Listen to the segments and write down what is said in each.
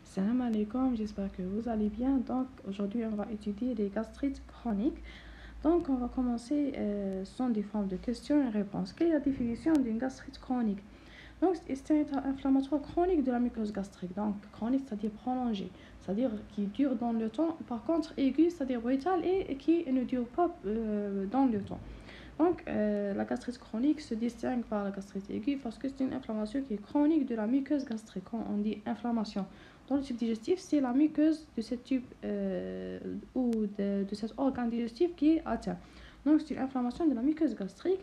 Salam alaikum, j'espère que vous allez bien. Donc aujourd'hui on va étudier les gastrites chroniques. Donc on va commencer sans des formes de questions et réponses. Quelle est la définition d'une gastrite chronique? Donc c'est un état inflammatoire chronique de la muqueuse gastrique. Donc chronique c'est-à-dire prolongé, c'est-à-dire qui dure dans le temps. Par contre aigu c'est-à-dire brutal et qui ne dure pas dans le temps. Donc, la gastrite chronique se distingue par la gastrite aiguë parce que c'est une inflammation qui est chronique de la muqueuse gastrique. Quand on dit inflammation dans le tube digestif, c'est la muqueuse de ce tube ou de cet organe digestif qui est atteint. Donc, c'est une inflammation de la muqueuse gastrique.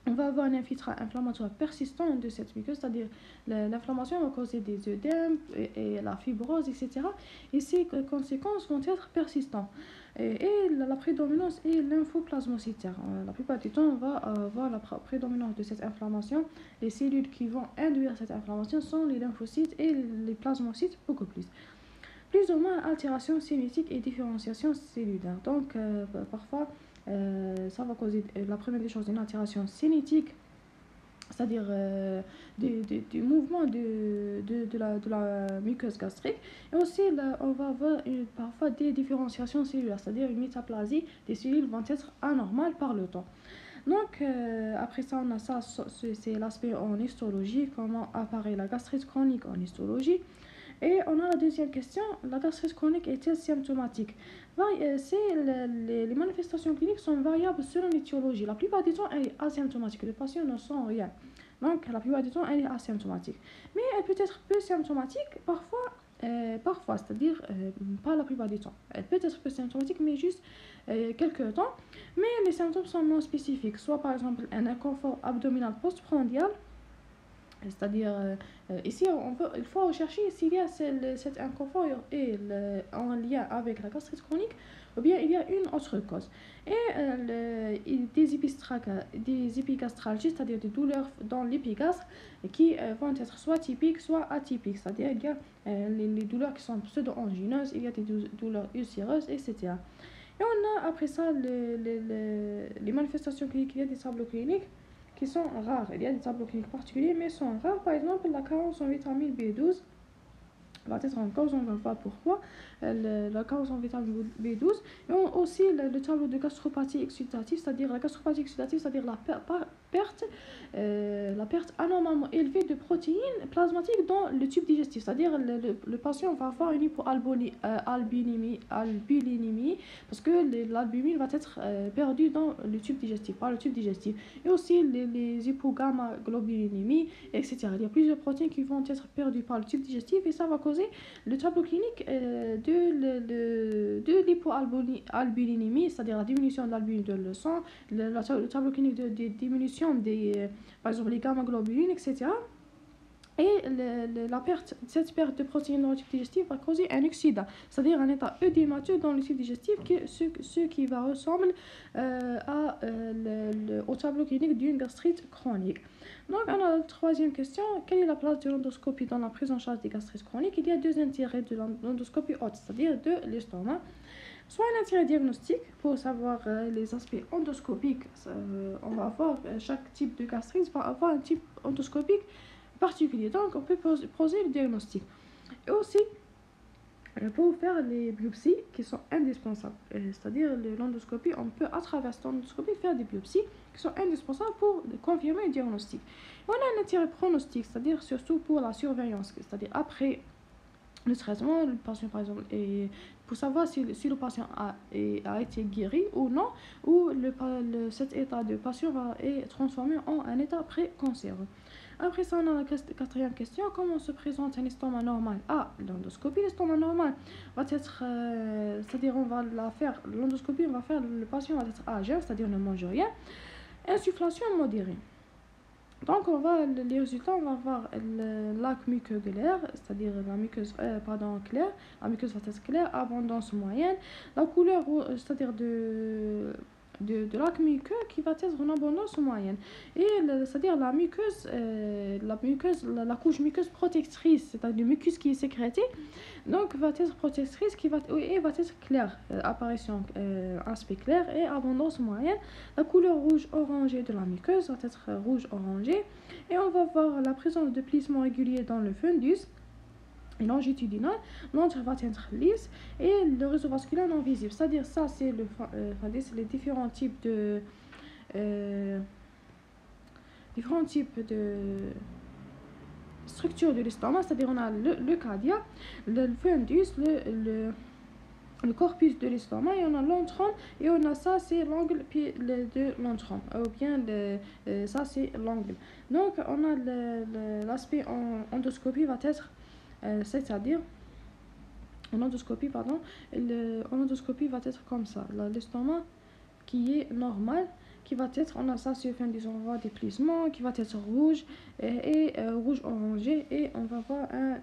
On va avoir un infiltrat inflammatoire persistant de cette muqueuse, c'est-à-dire l'inflammation va causer des œdèmes et la fibrose, etc. Et ces conséquences vont être persistantes. Et la prédominance est lymphoplasmocytaire. La plupart du temps, on va avoir la prédominance de cette inflammation. Les cellules qui vont induire cette inflammation sont les lymphocytes et les plasmocytes beaucoup plus. Plus ou moins altération cinétique et différenciation cellulaire. Donc, parfois, ça va causer la première des choses une altération cinétique, c'est-à-dire du mouvement de la muqueuse gastrique. Et aussi, là, on va avoir parfois des différenciations cellulaires, c'est-à-dire une métaplasie des cellules vont être anormales par le temps. Donc, après ça, on a ça, c'est l'aspect en histologie, comment apparaît la gastrite chronique en histologie. Et on a la deuxième question, la gastrite chronique est-elle symptomatique? Les manifestations cliniques sont variables selon l'étiologie. La plupart du temps, elle est asymptomatique. Les patients ne sont rien. Donc, la plupart du temps, elle est asymptomatique. Mais elle peut être peu symptomatique, parfois, c'est-à-dire pas la plupart du temps. Elle peut être peu symptomatique, mais juste quelques temps. Mais les symptômes sont non spécifiques, soit par exemple un inconfort abdominal postprandial, c'est-à-dire, ici, il faut rechercher s'il y a cet inconfort en lien avec la gastrite chronique ou bien il y a une autre cause. Et des épigastralgies, c'est-à-dire des douleurs dans l'épigastre qui vont être soit typiques, soit atypiques. C'est-à-dire il y a les douleurs qui sont pseudo-angineuses, il y a des douleurs ulcéreuses, etc. Et on a après ça les manifestations cliniques, il y a des tableaux cliniques qui sont rares. Il y a des tableaux cliniques particuliers, mais sont rares. Par exemple, la carence en vitamine B12 va être en cause, on va voir pourquoi, la carence en vitamine B12. Et aussi le tableau de gastropathie exudative, c'est-à-dire la gastropathie exudative, c'est-à-dire la perte anormalement élevée de protéines plasmatiques dans le tube digestif. C'est-à-dire le patient va avoir une hypoalbuminémie, parce que l'albumine va être perdue dans le tube digestif, par le tube digestif. Et aussi les hypogamma-globulinémies, etc. Il y a plusieurs protéines qui vont être perdues par le tube digestif et ça va causer le tableau clinique de l'hypoalbuminémie, c'est-à-dire la diminution de l'albumine de le sang, le tableau clinique de diminution par exemple, les gamma-globulines, etc. Et cette perte de protéines dans le tube digestif va causer un exudat, c'est-à-dire un état œdémateux dans le tube digestif, ce qui va ressembler au tableau clinique d'une gastrite chronique. Donc, on a la troisième question. Quelle est la place de l'endoscopie dans la prise en charge des gastrites chroniques? Il y a deux intérêts de l'endoscopie haute, c'est-à-dire de l'estomac. Soit un intérêt diagnostique pour savoir les aspects endoscopiques. On va avoir chaque type de gastrite va avoir un type endoscopique particulier. Donc, on peut poser le diagnostic. Et aussi, pour faire les biopsies qui sont indispensables. C'est-à-dire, l'endoscopie, on peut à travers cette endoscopie faire des biopsies qui sont indispensables pour confirmer le diagnostic. Et on a un intérêt pronostic, c'est-à-dire surtout pour la surveillance, c'est-à-dire après le traitement, le patient par exemple, et pour savoir si le patient a été guéri ou non, ou cet état de patient est transformé en un état pré-cancéreux. Après ça, on a la quatrième question. Comment se présente un estomac normal à l'endoscopie? L'estomac normal va être, c'est-à-dire on va la faire, l'endoscopie, on va faire, le patient va être à jeun, c'est-à-dire ne mange rien. Insufflation modérée. Donc les résultats, on va voir le lac mucoculaire, c'est-à-dire la muqueuse claire, la muqueuse va être claire, abondance moyenne, la couleur, c'est-à-dire de lac muqueux qui va être en abondance moyenne. Et c'est-à-dire la couche muqueuse protectrice, c'est-à-dire le mucus qui est sécrété, donc va être protectrice va être claire, apparition aspect clair et abondance moyenne. La couleur rouge orangée de la muqueuse va être rouge orangé et on va voir la présence de plissements réguliers dans le fundus. longitudinal, l'antre va être lisse et le réseau vasculaire non visible. C'est-à-dire ça, c'est les différents types de structures de l'estomac. C'est-à-dire on a le cardia, le fundus, le corpus de l'estomac, et on a l'entrone, et on a ça, c'est l'angle de l'entrone, ou bien ça, c'est l'angle. Donc on a l'aspect endoscopie va être c'est-à-dire en endoscopie, pardon, l'endoscopie va être comme ça. L'estomac qui est normal, qui va être, on a ça sur fin du, on va voir des plissements qui va être rouge et rouge orangé, et on va voir un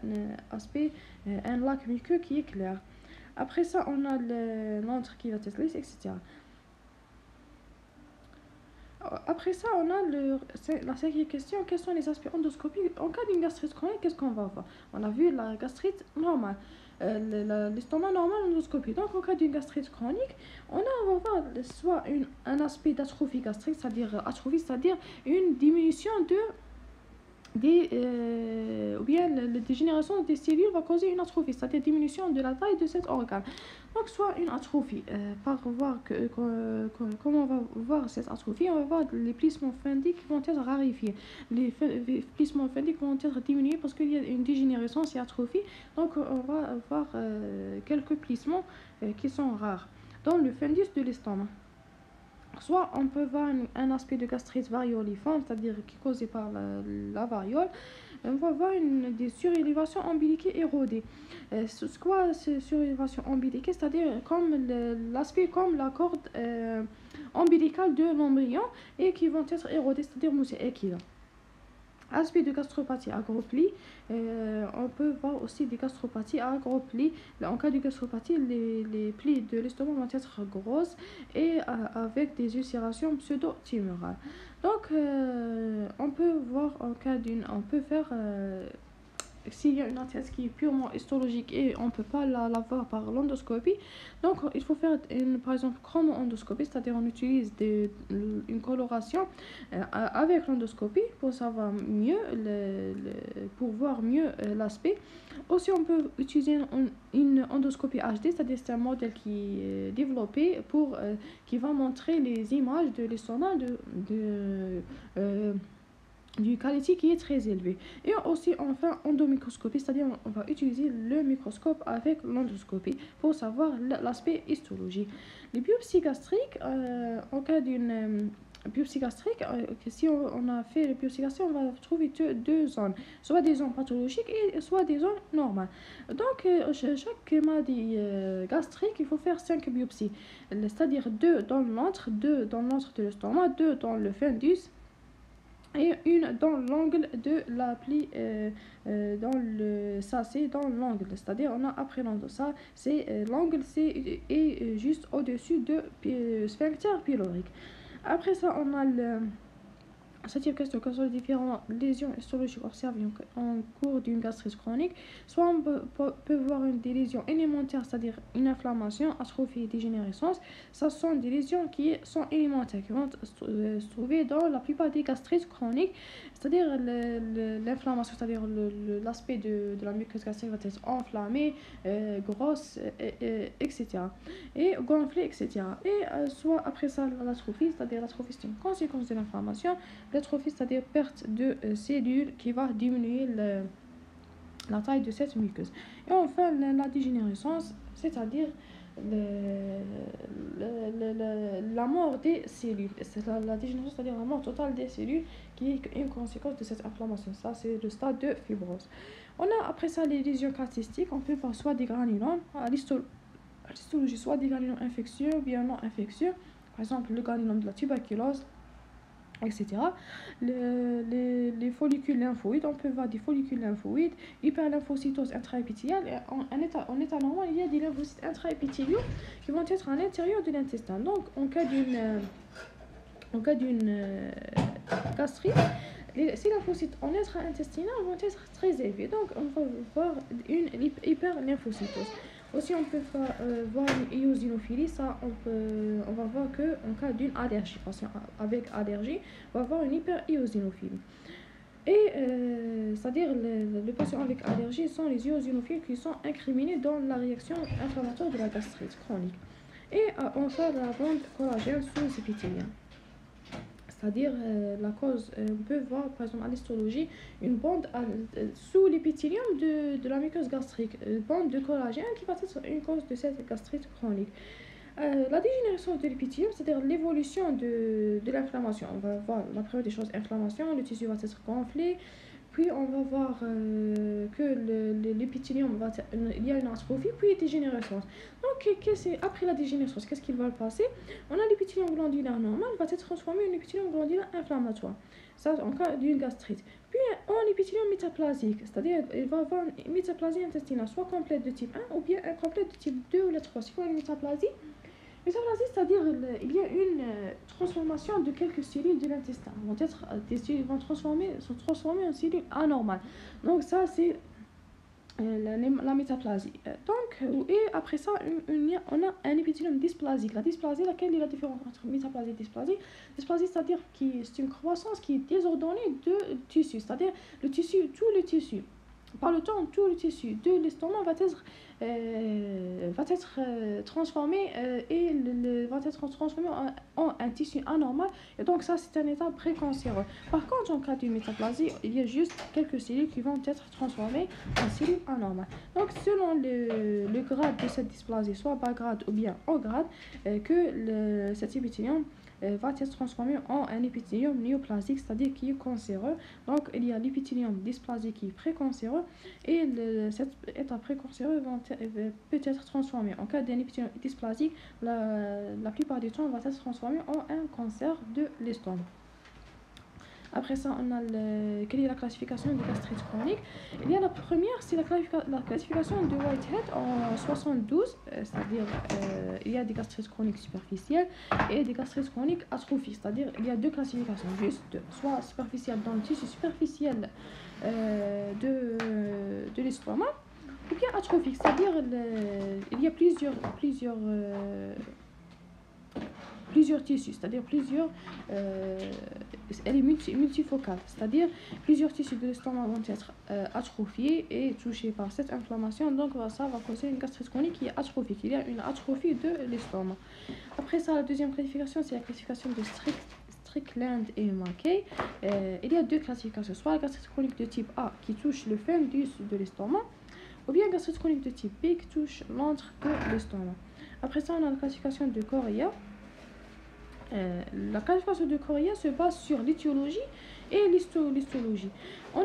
aspect, un lac muqueux qui est clair. Après ça, on a l'antre qui va être lisse, etc. Après ça, on a la cinquième question. Quels sont les aspects endoscopiques en cas d'une gastrite chronique? Qu'est-ce qu'on va voir? On a vu la gastrite normale, l'estomac normal, endoscopie. Donc en cas d'une gastrite chronique, on va voir soit un aspect d'atrophie gastrique, c'est-à-dire une diminution ou bien la dégénération des cellules va causer une atrophie, c'est-à-dire diminution de la taille de cet organe. Donc soit une atrophie, comment on va voir cette atrophie? On va voir les plissements fundiques vont être raréfiés, les plissements fundiques vont être diminués parce qu'il y a une dégénérescence et atrophie. Donc on va avoir quelques plissements qui sont rares dans le fundus de l'estomac. Soit on peut voir un aspect de gastrite varioliforme, c'est-à-dire qui est causé par la variole. On va voir des surélévations ombiliquées érodées. C'est quoi ces surélévations ombiliquées? C'est-à-dire comme l'aspect comme la corde ombilicale de l'embryon, et qui vont être érodées, c'est-à-dire moussées. Aspect de gastropathie à gros plis, on peut voir aussi des gastropathies à gros plis. En cas de gastropathie, les plis de l'estomac vont être grosses et avec des ulcérations pseudo-tumorales. Donc on peut voir on peut faire s'il y a une atteste qui est purement histologique et on ne peut pas la voir par l'endoscopie, donc il faut faire par exemple chromo-endoscopie, c'est-à-dire on utilise une coloration avec l'endoscopie pour savoir mieux, pour voir mieux l'aspect. Aussi on peut utiliser une endoscopie HD, c'est-à-dire c'est un modèle qui est développé qui va montrer les images de l'estomac du qualité qui est très élevé. Et aussi enfin endomicroscopie, c'est-à-dire on va utiliser le microscope avec l'endoscopie pour savoir l'aspect histologique. Les biopsies gastriques, en cas d'une biopsie gastrique, si on a fait la biopsie gastrique, on va trouver deux zones, soit des zones pathologiques et soit des zones normales. Donc chaque maladie gastrique, il faut faire 5 biopsies, c'est-à-dire 2 dans l'antre, 2 dans l'antre de l'estomac, 2 dans le fundus et une dans l'angle de la plie, ça c'est dans l'angle, c'est-à-dire on a après l'angle, ça c'est l'angle, c'est et juste au-dessus de sphincter pylorique. Après ça on a septième question, quelles sont les différentes lésions histologiques observées en cours d'une gastrite chronique? Soit on peut voir des lésions élémentaires, c'est-à-dire une inflammation, atrophie et dégénérescence. Ça sont des lésions qui sont élémentaires, qui vont se trouver dans la plupart des gastrites chroniques, c'est-à-dire l'inflammation, c'est-à-dire l'aspect de la muqueuse gastrique va être enflammée, grosse, etc. et gonflée, etc. Et soit après ça l'atrophie, c'est-à-dire l'atrophie c'est une conséquence de l'inflammation. L'atrophie, c'est-à-dire perte de cellules qui va diminuer la taille de cette muqueuse. Et enfin, la dégénérescence, c'est-à-dire la mort des cellules. La dégénérescence, c'est-à-dire la mort totale des cellules qui est une conséquence de cette inflammation. Ça, c'est le stade de fibrose. On a après ça les lésions calcistiques. On peut voir soit des granulomes, à l'histologie, soit des granulomes infectieux ou bien non infectieux. Par exemple, le granulome de la tuberculose, etc. Les follicules lymphoïdes, on peut voir des follicules lymphoïdes, hyperlymphocytose intraépithéliale. En état normal, il y a des lymphocytes intraépithéliaux qui vont être à l'intérieur de l'intestin. Donc en cas d'une gastrite, ces lymphocytes en intra-intestinal vont être très élevés. Donc on va voir une hyperlymphocytose. Aussi, on peut voir une eosinophilie. Ça, on va voir que en cas d'une allergie, patient avec allergie va avoir une hypereosinophilie. Et c'est-à-dire les patients avec allergie sont les eosinophiles qui sont incriminés dans la réaction inflammatoire de la gastrite chronique. Et enfin, la bande collagène sous épithélium. C'est-à-dire la cause, on peut voir par exemple à l'histologie une bande sous l'épithélium de la muqueuse gastrique, une bande de collagène qui va être une cause de cette gastrite chronique. La dégénérescence de l'épithélium, c'est-à-dire l'évolution de l'inflammation. On va voir la première des choses, inflammation, le tissu va être gonflé, puis on va voir que l'épithélium il y a une atrophie, puis dégénérescence. Donc après la dégénérescence, qu'est-ce qui va passer? On a l'épithélium glandulaire normal va être transformé en épithélium glandulaire inflammatoire. Ça en cas d'une gastrite. Puis en épithélium métaplasique, c'est-à-dire il va avoir une métaplasie intestinale, soit complète de type 1 ou bien incomplète de type 2 ou la 3. C'est quoi une métaplasie? Métaplasie, c'est-à-dire il y a une transformation de quelques cellules de l'intestin. Des cellules vont se transformer en cellules anormales. Donc ça, c'est la métaplasie. Et après ça, on a un épithélium dysplasique. La dysplasie, laquelle est la différence entre métaplasie et dysplasie? Dysplasie, c'est-à-dire que c'est une croissance qui est désordonnée de tissu, c'est-à-dire tout le tissu. Par le temps, tout le tissu de l'estomac va être transformé et va être transformé en un tissu anormal. Et donc ça, c'est un état précancéreux. Par contre, en cas de métaplasie, il y a juste quelques cellules qui vont être transformées en cellules anormales. Donc selon le grade de cette dysplasie, soit bas grade ou bien haut grade, cet épithélium va être transformé en un épithélium néoplasique, c'est-à-dire qui est cancéreux. Donc il y a l'épithélium dysplasique qui est précancéreux et cet état précancéreux peut être transformé. En cas d'un épithélium dysplasique, la plupart du temps va être transformé en un cancer de l'estomac. Après ça, on a quelle est la classification des gastrites chroniques? Il y a la première, c'est la classification de Whitehead en 72, c'est-à-dire il y a des gastrites chroniques superficielles et des gastrites chroniques atrophiques, c'est-à-dire il y a deux classifications, juste soit superficielle dans le tissu superficiel de l'estomac, ou bien atrophique, c'est-à-dire il y a plusieurs tissus, c'est-à-dire elle est multifocale, c'est-à-dire plusieurs tissus de l'estomac vont être atrophiés et touchés par cette inflammation, donc ça va causer une gastrite chronique qui est atrophique, il y a une atrophie de l'estomac. Après ça, la deuxième classification, c'est la classification de Strickland et Mackay. Il y a deux classifications, soit la gastrite chronique de type A qui touche le fundus de l'estomac, ou bien la gastrite chronique de type B qui touche l'antre de l'estomac. Après ça, on a la classification de Correa. La classification de Correa se base sur l'étiologie et l'histologie. On a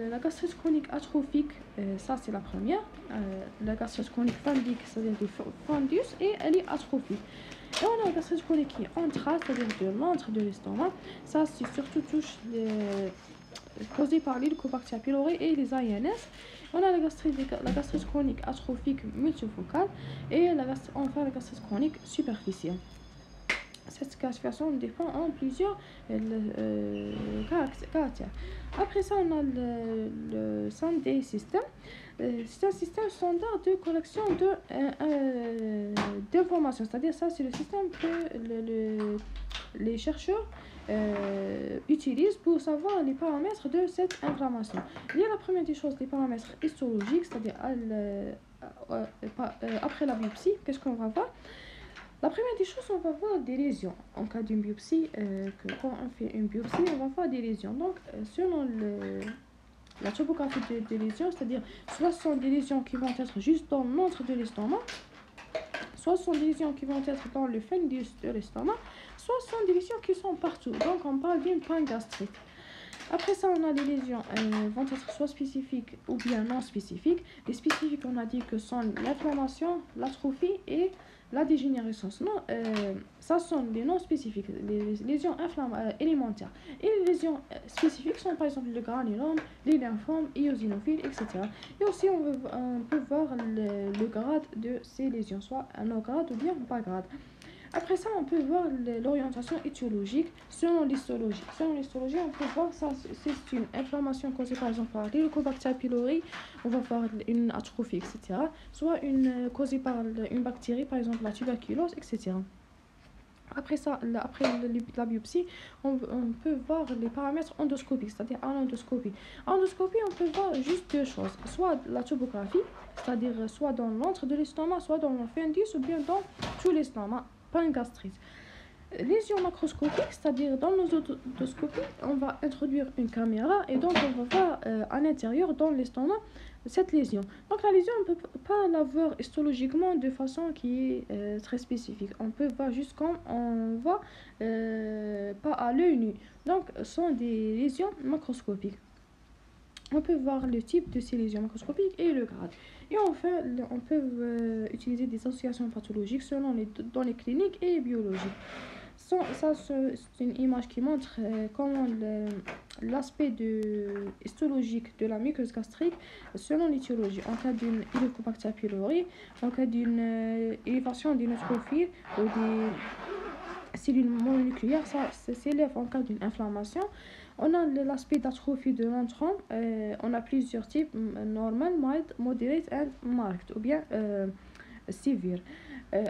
la gastrite chronique atrophique, ça c'est la première. La gastrite chronique fundique, c'est-à-dire du fundus, et elle est atrophique. Et on a la gastrite chronique qui est anthrale, c'est-à-dire de l'antre de l'estomac. Ça c'est surtout causée par l'Helicobacter pylori et les AINS. On a la gastrite chronique atrophique multifocale et enfin la gastrite chronique superficielle. Cette classification dépend en plusieurs caractères. Après ça, on a le Sunday System. C'est un système standard de collection d'informations. C'est-à-dire ça, c'est le système que les chercheurs utilisent pour savoir les paramètres de cette inflammation. Il y a la première des choses, les paramètres histologiques, c'est-à-dire après la biopsie, qu'est-ce qu'on va voir? La première des choses, on va voir des lésions. En cas d'une biopsie, quand on fait une biopsie, on va voir des lésions. Donc, selon la topographie des lésions, c'est-à-dire soit ce sont des lésions qui vont être juste dans l'antre de l'estomac, soit ce sont des lésions qui vont être dans le fundus de l'estomac, soit ce sont des lésions qui sont partout. Donc, on parle d'une pangastrite. Après ça, on a les lésions vont être soit spécifiques ou bien non spécifiques. Les spécifiques, on a dit que sont l'inflammation, l'atrophie et la dégénérescence. Non, ça sont les non spécifiques, les lésions élémentaires. Et les lésions spécifiques sont par exemple le granulome, les lymphomes, eosinophiles, etc. Et aussi on peut voir le grade de ces lésions, soit un haut grade ou bien bas grade. Après ça, on peut voir l'orientation étiologique selon l'histologie. Selon l'histologie, on peut voir ça, c'est une inflammation causée par exemple par l'Helicobacter pylori, on va voir une atrophie, etc. Soit causée par une bactérie, par exemple la tuberculose, etc. Après ça, la biopsie, on peut voir les paramètres endoscopiques, c'est-à-dire à l'endoscopie. En endoscopie, on peut voir juste deux choses, soit la topographie, c'est-à-dire soit dans l'antre de l'estomac, soit dans le fundus, ou bien dans tout l'estomac, pas une gastrite. Lésion macroscopique, c'est-à-dire dans nos endoscopies, on va introduire une caméra et donc on va voir à l'intérieur, dans l'estomac, cette lésion. Donc la lésion, on ne peut pas la voir histologiquement de façon qui est très spécifique. On peut voir juste quand on voit pas à l'œil nu. Donc ce sont des lésions macroscopiques. On peut voir le type de ces lésions macroscopiques et le grade. Et enfin, on peut utiliser des associations pathologiques selon les données cliniques et biologiques. Ça, c'est une image qui montre comment l'aspect histologique de la muqueuse gastrique selon l'étiologie. En cas d'une Helicobacter pylori, en cas d'une élévation des neutrophiles ou des cellules mononucléaires, ça s'élève en cas d'une inflammation. On a l'aspect d'atrophie de l'intron. On a plusieurs types, normal, mild, moderate and marked, ou bien sévère.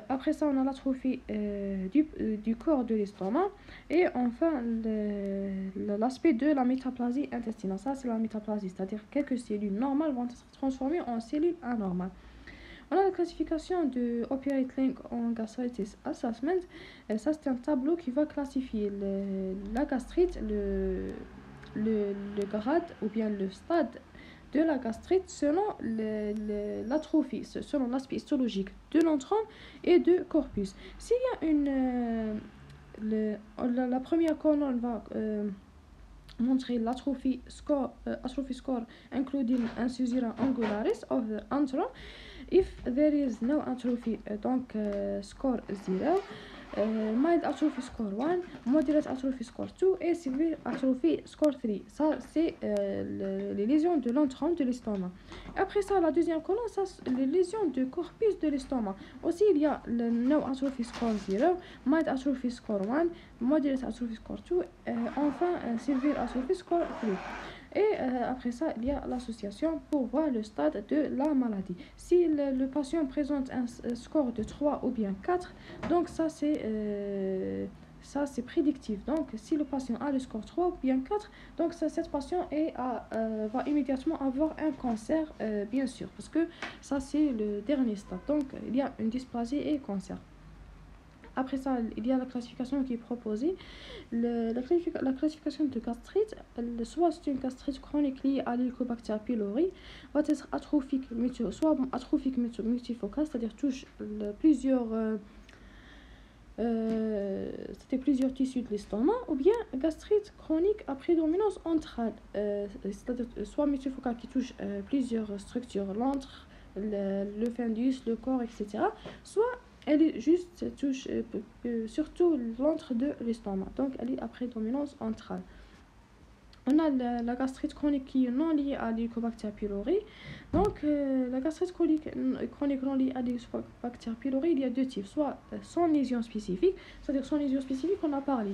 Après ça, on a l'atrophie du corps de l'estomac. Et enfin, l'aspect de la métaplasie intestinale. Ça, c'est la métaplasie, c'est-à-dire quelques cellules normales vont être transformées en cellules anormales. On a la classification de Operate Link on Gastritis Assessment. Ça, c'est un tableau qui va classifier la gastrite, le grade ou bien le stade de la gastrite selon l'atrophie, selon l'aspect histologique de l'intron et du corpus. S'il y a la première colonne va montrer l'atrophie score, including incisura angularis of the antron. If there is no atrophy, donc score 0, mild atrophy score 1, moderate atrophy score 2 et severe atrophy score 3. Ça, c'est les lésions de l'intron de l'estomac. Après ça, la deuxième colonne, ça, les lésions du corpus de l'estomac. Aussi, il y a le no atrophy score 0, mild atrophy score 1, moderate atrophy score 2, enfin severe atrophy score 3. Et après ça, il y a l'association pour voir le stade de la maladie. Si le patient présente un score de 3 ou bien 4, donc ça c'est prédictif. Donc si le patient a le score 3 ou bien 4, donc cette patient va immédiatement avoir un cancer, bien sûr, parce que ça c'est le dernier stade. Donc il y a une dysplasie et cancer. Après ça, il y a la classification qui est proposée. La classification de gastrite, soit c'est une gastrite chronique liée à l'Helicobacter pylori, va être atrophique, soit atrophique multifocale, c'est-à-dire touche plusieurs tissus de l'estomac, ou bien gastrite chronique à prédominance antrale, c'est-à-dire soit multifocale qui touche plusieurs structures, l'antre, le fundus, le corps, etc., soit elle est juste touche surtout l'antre de l'estomac, donc elle est à prédominance antrale. On a la gastrite chronique qui est non liée à l'Helicobacter pylori. Donc la gastrite chronique non liée à l'Helicobacter pylori, il y a deux types, soit sans lésion spécifique, c'est-à-dire sans lésion spécifique, on a parlé,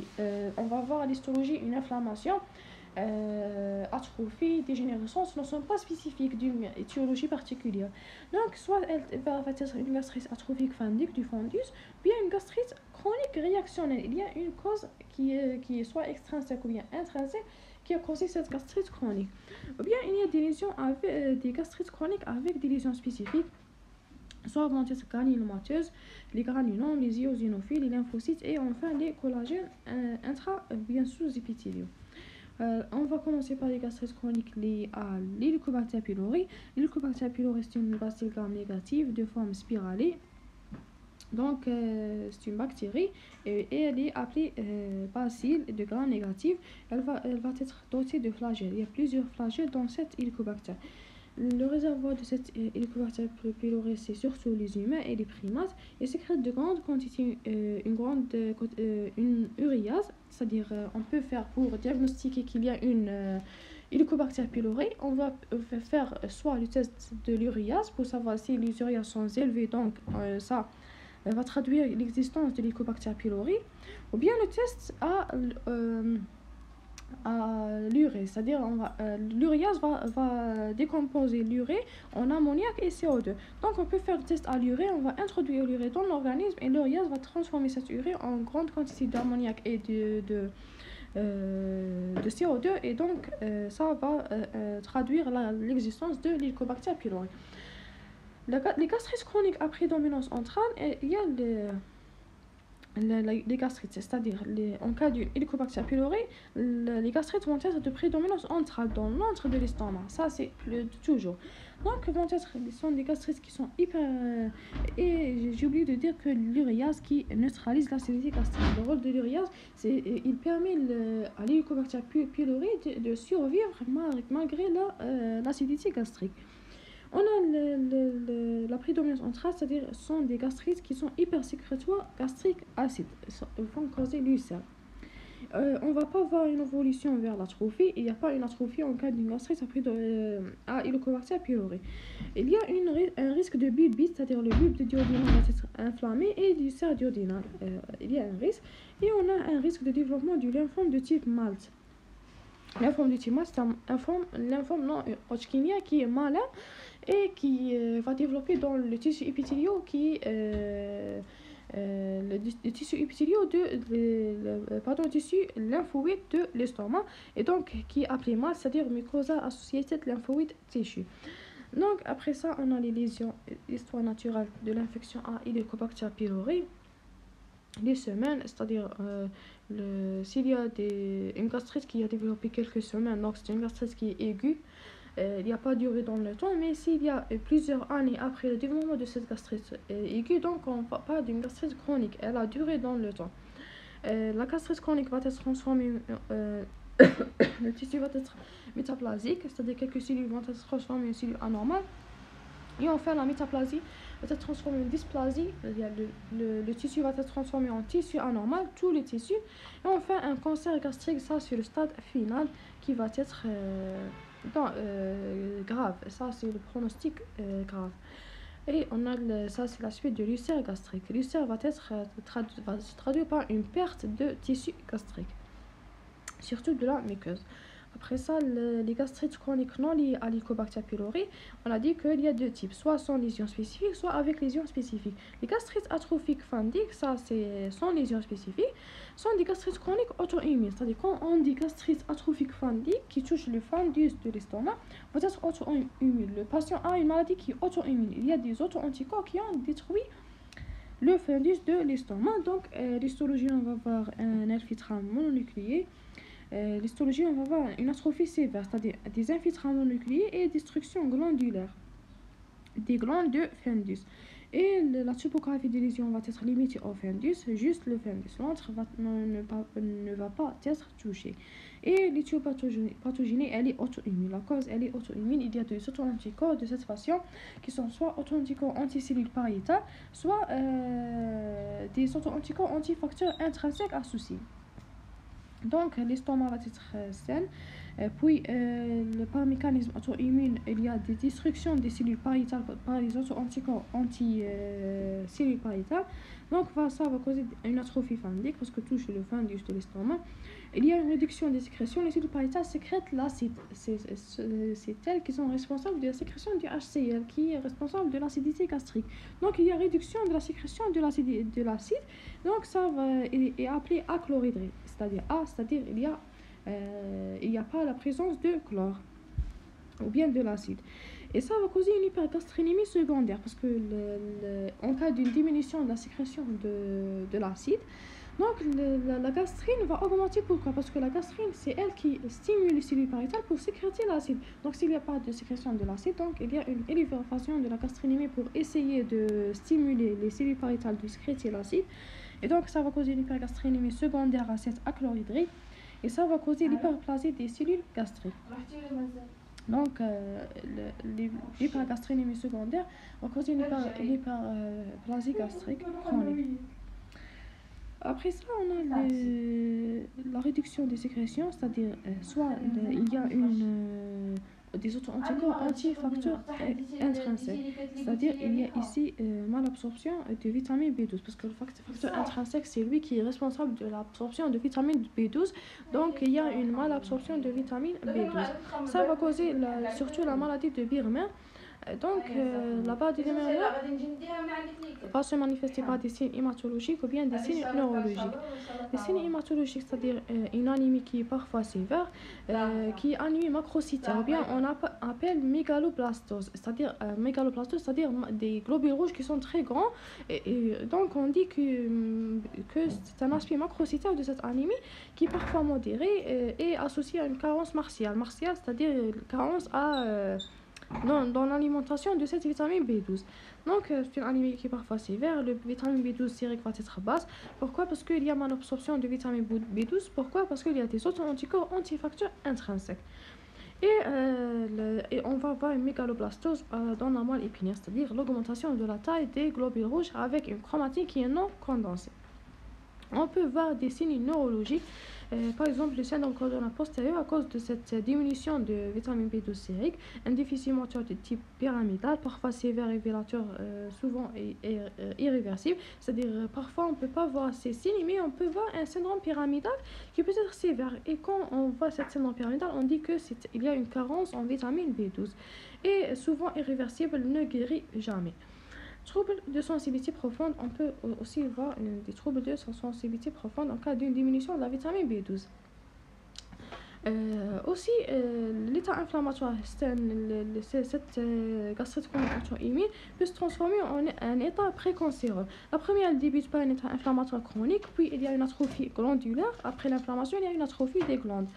on va voir à l'histologie une inflammation, atrophie, dégénérescence, ne sont pas spécifiques d'une étiologie particulière. Donc, soit elle va être une gastrite atrophique fundique du fundus, bien une gastrite chronique réactionnelle. Il y a une cause qui est soit extrinsèque ou bien intrinsèque qui a causé cette gastrite chronique. Ou bien il y a des lésions avec des gastrites chroniques avec des lésions spécifiques, soit vont être granulomateuses, les granulons, les eosinophiles, les lymphocytes et enfin les collagènes bien sous-épithéliaux. On va commencer par les gastrites chroniques liées à l'Helicobacter pylori. L'Helicobacter pylori, c'est une bacille gram négative de forme spiralée. Donc, c'est une bactérie et elle est appelée bacille de gram négative. Elle va être dotée de flagelles. Il y a plusieurs flagelles dans cette Helicobacter. Le réservoir de cette Helicobacter pylori, c'est surtout les humains et les primates. Il sécrète de grandes quantités, une uréase, c'est-à-dire on peut faire pour diagnostiquer qu'il y a une Helicobacter pylori, on va faire soit le test de l'uréase pour savoir si les uréases sont élevées, donc ça va traduire l'existence de l'Helicobacter pylori, ou bien le test à l'urée, c'est-à-dire l'uréase va décomposer l'urée en ammoniac et CO2. Donc on peut faire le test à l'urée, on va introduire l'urée dans l'organisme et l'uréase va transformer cette urée en grande quantité d'ammoniac et de CO2 et donc ça va traduire l'existence de l'Helicobacter pylori. Les gastrites chroniques à prédominance centrale, il y a les gastrites, c'est-à-dire en cas d'une Helicobacter pylori, les gastrites vont être de prédominance centrale dans l'antre de l'estomac, ça c'est toujours. Donc sont des gastrites qui sont hyper... et j'ai oublié de dire que l'uréase qui neutralise l'acidité gastrique. Le rôle de l'uréase, il permet à l'Helicobacter pylori de survivre malgré l'acidité gastrique. On a la prédominance centrale, c'est-à-dire sont des gastrites qui sont hypersécrétoires gastriques acides, vont causer l'ulcère. On ne va pas voir une évolution vers l'atrophie, il n'y a pas une atrophie en cas d'une gastrite à Helicobacter pylori. Il y a un risque de bulbite, c'est-à-dire le bulbe duodénal va être inflammé et d'ulcère duodénal. Il y a un risque. Et on a un risque de développement du lymphome de type MALT. Lymphome de type MALT, c'est un lymphome non Hodgkinien qui est malin et qui va développer dans le tissu épithélial le tissu épithélial le tissu lymphoïde de l'estomac et donc qui est appelé MALT, c'est-à-dire Mucosa Associated Lymphoid Tissue. Donc après ça, on a les lésions, histoire naturelle de l'infection à Helicobacter pylori. Les semaines, c'est-à-dire s'il y a une gastrite qui a développé quelques semaines, donc c'est une gastrite qui est aiguë, il n'y a pas duré dans le temps, mais s'il y a plusieurs années après le développement de cette gastrite aiguë, donc on ne parle pas d'une gastrite chronique, elle a duré dans le temps. La gastrite chronique va être transformée, le tissu va être métaplasique, c'est-à-dire quelques cellules vont être transformées en cellules anormales, et enfin la métaplasie va être transformée en dysplasie, le tissu va être transformé en tissu anormal, tous les tissus, et enfin un cancer gastrique, ça c'est le stade final qui va être grave, ça c'est le pronostic grave. Et on a ça c'est la suite de l'ulcère gastrique. L'ulcère va se traduire par une perte de tissu gastrique, surtout de la muqueuse. Après ça, les gastrites chroniques non liées à l'Helicobacter pylori, on a dit qu'il y a deux types, soit sans lésion spécifique, soit avec lésion spécifique. Les gastrites atrophiques fundiques, ça c'est sans lésion spécifique, sont des gastrites chroniques auto-immunes. C'est-à-dire quand on dit gastrite atrophique fundique qui touche le fundus de l'estomac, va être auto-immune. Le patient a une maladie qui est auto-immune. Il y a des auto-anticorps qui ont détruit le fundus de l'estomac. Donc l'histologie, on va voir un infiltrant mononucléé. L'histologie, on va voir une atrophie sévère, c'est-à-dire des infiltrations nucléaires et destruction glandulaire des glandes de fundus. Et la topographie des lésions va être limitée au fundus, juste le fundus. L'antre ne va pas être touché. Et l'éthiopathogénie, elle est auto-immune. La cause, elle est auto-immune. Il y a des auto-anticorps de cette patient qui sont soit auto-anticorps anticellules pariétales, soit des auto-anticorps antifacteurs intrinsèques associés. Donc l'estomac va être sain, puis par mécanisme auto-immune, il y a des destructions des cellules pariétales par les auto-anticorps anti-cellules pariétales. Donc ça va causer une atrophie fundique parce que touche le fundus de l'estomac. Il y a une réduction des sécrétions. Les cellules pariétales sécrètent l'acide. C'est elles qui sont responsables de la sécrétion du HCl, qui est responsable de l'acidité gastrique. Donc il y a réduction de la sécrétion de l'acide. Donc ça est appelé achloridré. C'est-à-dire il n'y a pas la présence de chlore ou bien de l'acide. Et ça va causer une hypergastrénémie secondaire parce que en cas d'une diminution de la sécrétion de l'acide, donc la gastrine va augmenter. Pourquoi? Parce que la gastrine, c'est elle qui stimule les cellules pariétales pour sécréter l'acide. Donc s'il n'y a pas de sécrétion de l'acide, donc il y a une élévation de la gastrénémie pour essayer de stimuler les cellules pariétales de sécréter l'acide. Et donc ça va causer une hypergastrénémie secondaire à cette achloridrée et ça va causer l'hyperplasie des cellules gastriques. Donc l'hypergastrénémie secondaire va causer une hyperplasie gastrique chronique. Après ça, on a la réduction des sécrétions, c'est-à-dire soit il y a des auto-anticorps anti-facteurs intrinsèques. C'est-à-dire il y a ici malabsorption de vitamine B12 parce que le facteur intrinsèque c'est lui qui est responsable de l'absorption de vitamine B12. Donc il y a une malabsorption de vitamine B12. Ça va causer surtout la maladie de Birman. Donc, la base de mémoire va se manifester par des signes hématologiques ou bien des signes neurologiques. Les signes hématologiques, c'est-à-dire une anémie qui est parfois sévère, qui est anémie macrocytaire, ou bien on appelle mégaloblastose, c'est-à-dire des globules rouges qui sont très grands. Et donc, on dit que c'est un aspect macrocytaire de cette anémie qui est parfois modérée et associée à une carence martiale. Martiale, c'est-à-dire carence dans l'alimentation de cette vitamine B12. Donc, c'est une anémie qui est parfois sévère. Le vitamine B12 sérique va être basse. Pourquoi? Parce qu'il y a malabsorption de vitamine B12. Pourquoi? Parce qu'il y a des auto-anticorps antifacteurs intrinsèques. Et on va avoir une mégaloblastose dans la moelle épinière, c'est-à-dire l'augmentation de la taille des globules rouges avec une chromatine qui est non condensée. On peut voir des signes neurologiques, par exemple le syndrome coronal postérieur à cause de cette diminution de vitamine B12 sérique, un déficit moteur de type pyramidal, parfois sévère, révélateur, souvent irréversible. C'est-à-dire parfois on ne peut pas voir ces signes, mais on peut voir un syndrome pyramidal qui peut être sévère. Et quand on voit cette syndrome pyramidal, on dit qu'il y a une carence en vitamine B12. Et souvent irréversible, ne guérit jamais. Troubles de sensibilité profonde, on peut aussi voir des troubles de sensibilité profonde en cas d'une diminution de la vitamine B12. Aussi, l'état inflammatoire, cette gastrite chronique auto-immune peut se transformer en un état précancéreux. La première débute par un état inflammatoire chronique, puis il y a une atrophie glandulaire. Après l'inflammation, il y a une atrophie des glandes.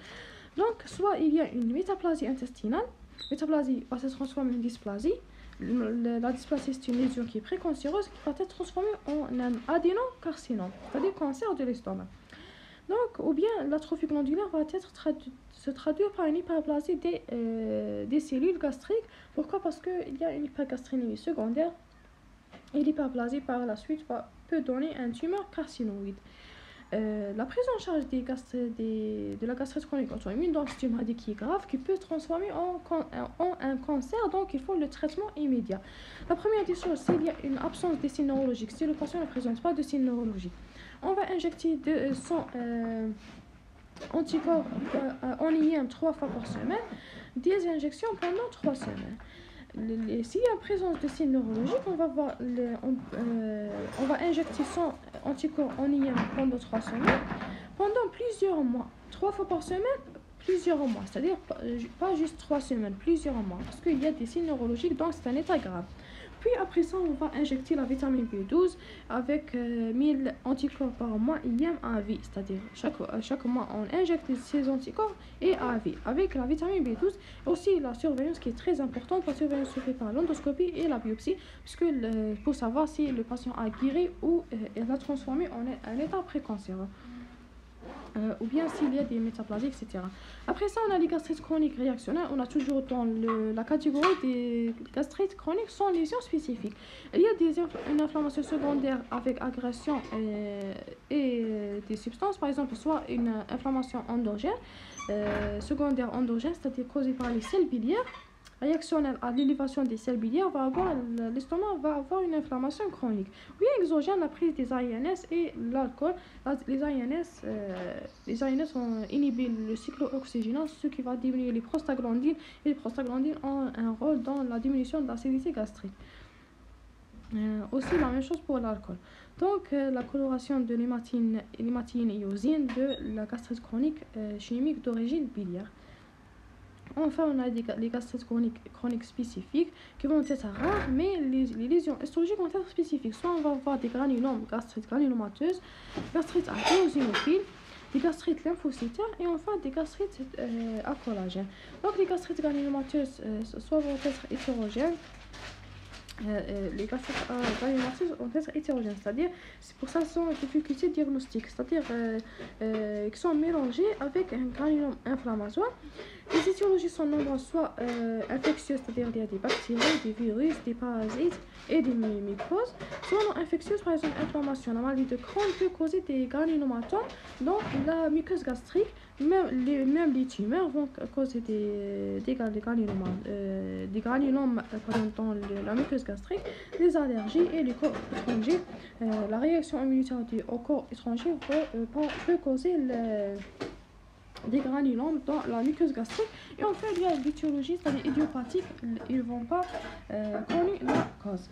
Donc, soit il y a une métaplasie intestinale, métaplasie va se transformer en dysplasie. La dysplasie, c'est une lésion qui est précancéreuse qui va être transformée en un adénocarcinome, c'est-à-dire cancer de l'estomac. Donc, ou bien l'atrophie glandulaire va se traduire par une hyperplasie des cellules gastriques. Pourquoi? Parce qu'il y a une hypergastrénémie secondaire et l'hyperplasie par la suite peut donner un tumeur carcinoïde. La prise en charge de la gastrite chronique auto-immune, donc c'est une maladie qui est grave, qui peut se transformer en un cancer, donc il faut le traitement immédiat. La première des choses, s'il y a une absence de signes neurologiques, si le patient ne présente pas de signes neurologiques, on va injecter son anticorps en IM 3 fois par semaine, des injections pendant 3 semaines. S'il y a présence de signes neurologiques, on va injecter son anticorps en IM pendant 3 semaines, pendant plusieurs mois, 3 fois par semaine, plusieurs mois, c'est-à-dire pas juste 3 semaines, plusieurs mois, parce qu'il y a des signes neurologiques, donc c'est un état grave. Puis après ça, on va injecter la vitamine B12 avec 1000 anticorps par mois IM à vie, c'est-à-dire chaque mois on injecte ces anticorps et à vie avec la vitamine B12. Aussi la surveillance qui est très importante, la surveillance se fait par l'endoscopie et la biopsie, puisque pour savoir si le patient a guéri ou elle a transformé en un état précancéreux. Ou bien s'il y a des métaplasies, etc. Après ça, on a les gastrites chroniques réactionnelles. On a toujours dans la catégorie des gastrites chroniques sans lésions spécifiques. Il y a une inflammation secondaire avec agression et des substances, par exemple, soit une inflammation endogène, secondaire endogène, c'est-à-dire causée par les selles biliaires. Réactionnelle à l'élévation des selles biliaires, l'estomac va avoir une inflammation chronique. Oui, exogène, la prise des AINS et l'alcool. Les AINS ont inhibé le cycle oxygénant, ce qui va diminuer les prostaglandines. Et les prostaglandines ont un rôle dans la diminution de l'acidité gastrique. Aussi la même chose pour l'alcool. Donc la coloration de l'hématine et iosine de la gastrite chronique chimique d'origine biliaire. Enfin, on a les gastrites chroniques spécifiques qui vont être rares, mais les lésions histologiques vont être spécifiques. Soit on va avoir des granulomes, gastrites granulomateuses, gastrites à eosinophiles, des gastrites lymphocytaires et enfin des gastrites à collagène. Donc les gastrites granulomateuses soit vont être hétérogènes, les gastrites granulomateuses vont être hétérogènes, c'est-à-dire c'est pour ça sont difficultés diagnostiques, c'est-à-dire qui sont mélangées avec un granulome inflammatoire. Les étiologies sont nombreuses, soit infectieuses, c'est-à-dire il y a des bactéries, des virus, des parasites, et des mycoses. Soit non infectieuse, par exemple inflammation. La maladie de Crohn peut causer des granulomatomes, donc la muqueuse gastrique. Même les tumeurs vont causer des granulomes dans la muqueuse gastrique, les allergies et les corps étrangers. La réaction immunitaire au corps étranger peut causer des granulomes dans la muqueuse gastrique. Et enfin, il y a l'étiologie, c'est-à-dire idiopathique, ils ne vont pas connaître la cause.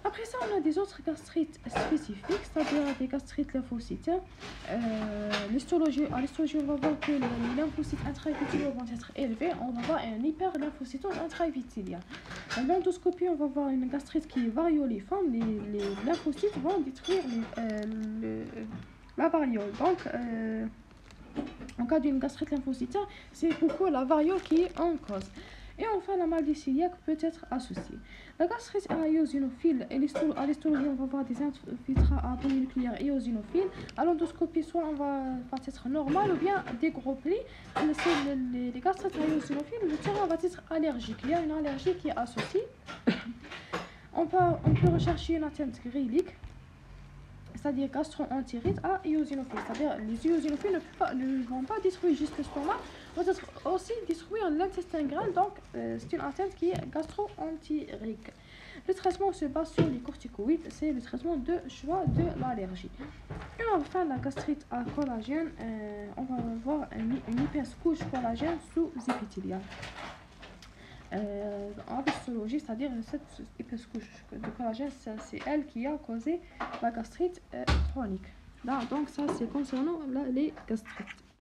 Après ça, on a des autres gastrites spécifiques, c'est-à-dire des gastrites lymphocytaires. L'histologie, on va voir que les lymphocytes intra-épithéliaux vont être élevés. On va voir un hyperlymphocytose intra-épithélial. En endoscopie, on va voir une gastrite qui est varioliforme. Les lymphocytes vont détruire la variole. Donc, en cas d'une gastrite lymphocytaire, c'est beaucoup la variole qui est en cause. Et enfin, la maladie cœliaque peut être associée. La gastrite éosinophile, à l'histologie, on va voir des infiltrats atomonucléaires éosinophiles. À l'endoscopie, soit on va être normal ou bien des gros plis. Les gastrites éosinophiles, le terrain va être allergique. Il y a une allergie qui est associée. On peut rechercher une atteinte grélique, c'est-à-dire gastro-entérite à éosinophile. C'est-à-dire les éosinophiles ne vont pas détruire juste l'estomac, vont aussi détruire l'intestin grêle, donc c'est une atteinte qui est gastro-entérique. Le traitement se base sur les corticoïdes, c'est le traitement de choix de l'allergie. Et enfin, la gastrite à collagène, on va voir une épaisse couche collagène sous-épithéliale. En histologie, c'est-à-dire cette épaisse couche de collagène, c'est elle qui a causé la gastrite chronique. Là, donc ça, c'est concernant les gastrites.